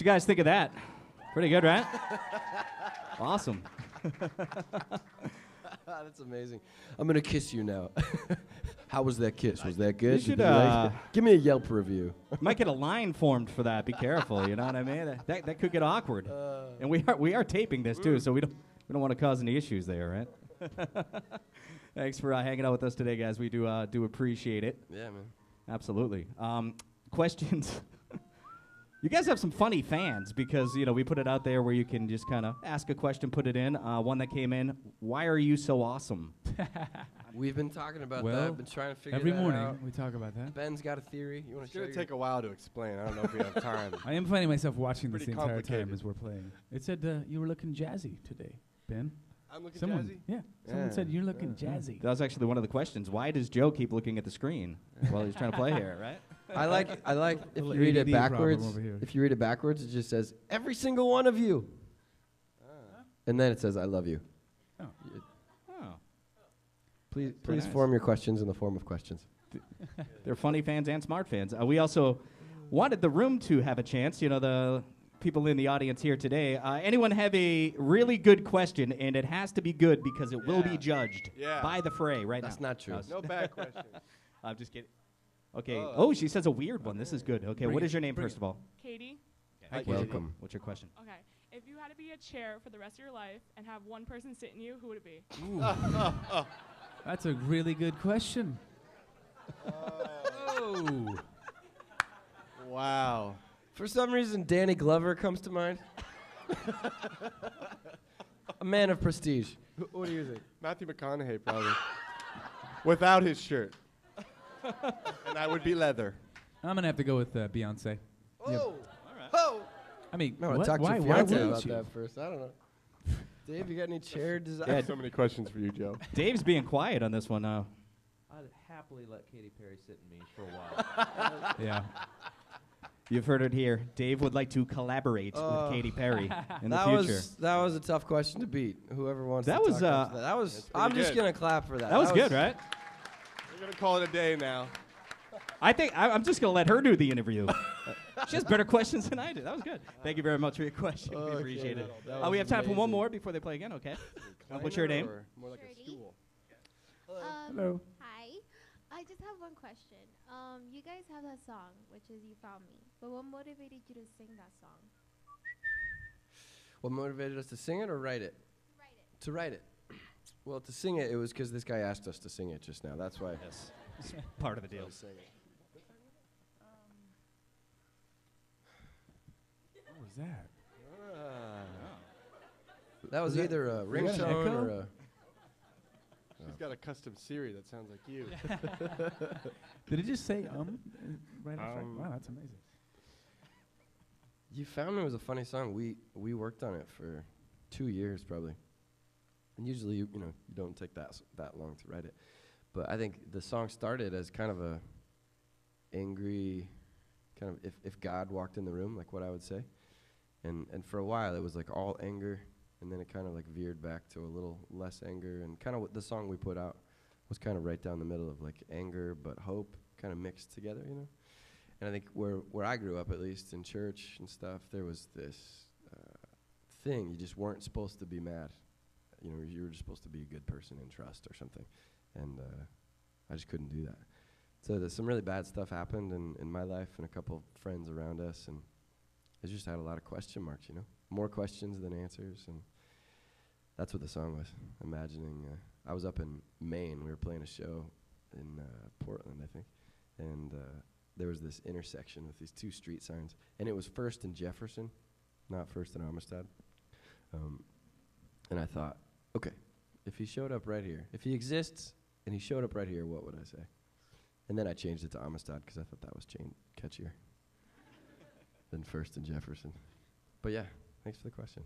you guys think of that? Pretty good, right? Awesome. That's amazing. I'm going to kiss you now. How was that kiss? Was that good? You should, Did you like it? Give me a Yelp review. Might get a line formed for that. Be careful, you know what I mean? That could get awkward. And we are taping this too, so we don't want to cause any issues there, right? Thanks for hanging out with us today, guys. We do appreciate it. Yeah, man. Absolutely. Questions. You guys have some funny fans because, we put it out there where you can just kind of ask a question, put it in. One that came in, why are you so awesome? We've been talking about that. I've been trying to figure every that out. morning we talk about that. Ben's got a theory. You want It's to going to take a while to explain. I don't know if we have time. I am finding myself watching this the Pretty entire time complicated. as we're playing. It said you were looking jazzy today, Ben. I'm looking Someone, jazzy? yeah, someone said you're looking jazzy. That was actually one of the questions. Why does Joe keep looking at the screen while he's trying to play here, right? I like if you Little read it ADD problem backwards. over here. If you read it backwards, it just says every single one of you, and then it says I love you. Oh. Oh. Please nice. form your questions in the form of questions. They're funny fans and smart fans. We also wanted the room to have a chance. The people in the audience here today. Anyone have a really good question, and it has to be good because it will be judged by the Fray right That's now. not true. No bad questions. I'm just kidding. Okay. Oh, she says a weird one. This is good. Okay, Bring what it, is your name, bring first it. of all? Katie. Hi, Welcome. What's your question? Okay. If you had to be a chair for the rest of your life and have one person sit in you, who would it be? That's a really good question. Oh. Wow. For some reason, Danny Glover comes to mind. A man of prestige. What do you think? Matthew McConaughey, probably. Without his shirt. And I would be leather. I'm gonna have to go with Beyonce. Oh, Yep. oh! I mean, I want what? to talk Why? to Why your fiance wouldn't about you? that first. I don't know. Dave, you got any chair design? I have so many questions for you, Joe. Dave's being quiet on this one now. I'd happily let Katy Perry sit in me for a while. Yeah. You've heard it here. Dave would like to collaborate with Katy Perry in the That future. that was a tough question to beat. Whoever wants That to was, talk up to that. That was. pretty I'm just good. gonna clap for that. That was good, right? We're going to call it a day now. I think I'm just going to let her do the interview. She has better questions than I do. That was good. Thank you very much for your question. We appreciate it. That was We have time for one amazing. more before they play again, okay? What's your name? Or more like a Shirley. stool. Hello. Hi. I just have one question. You guys have that song, which is You Found Me. But what motivated you to sing that song? What motivated us to sing it or write it? Write it. To write it. Well, to sing it, it was because this guy asked us to sing it just now. That's why. Yes. It's part of the deal. What was that? That was Was that- either a was that an ringtone echo? or a. She's got a custom Siri that sounds like you. Did it just say right after? Wow, that's amazing. You Found Me was a funny song. We worked on it for 2 years probably. And usually, you don't take that long to write it. But I think the song started as kind of a angry, kind of if God walked in the room, like what I would say. And for a while, it was like all anger, and then it kind of like veered back to a little less anger. And kind of what the song we put out was kind of right down the middle of like anger but hope, kind of mixed together, And I think where I grew up, at least in church and stuff, there was this thing. You just weren't supposed to be mad. You were just supposed to be a good person and trust or something. And I just couldn't do that. So there's some really bad stuff happened in my life and a couple of friends around us. And I just had a lot of question marks, More questions than answers. And that's what the song was, imagining. I was up in Maine. We were playing a show in Portland, I think. And there was this intersection with these two street signs. And it was First and Jefferson, not First and Amistad. And I thought, okay, if he showed up right here, if he exists and he showed up right here, what would I say? And then I changed it to Amistad because I thought that was catchier than First and Jefferson. But yeah, thanks for the question.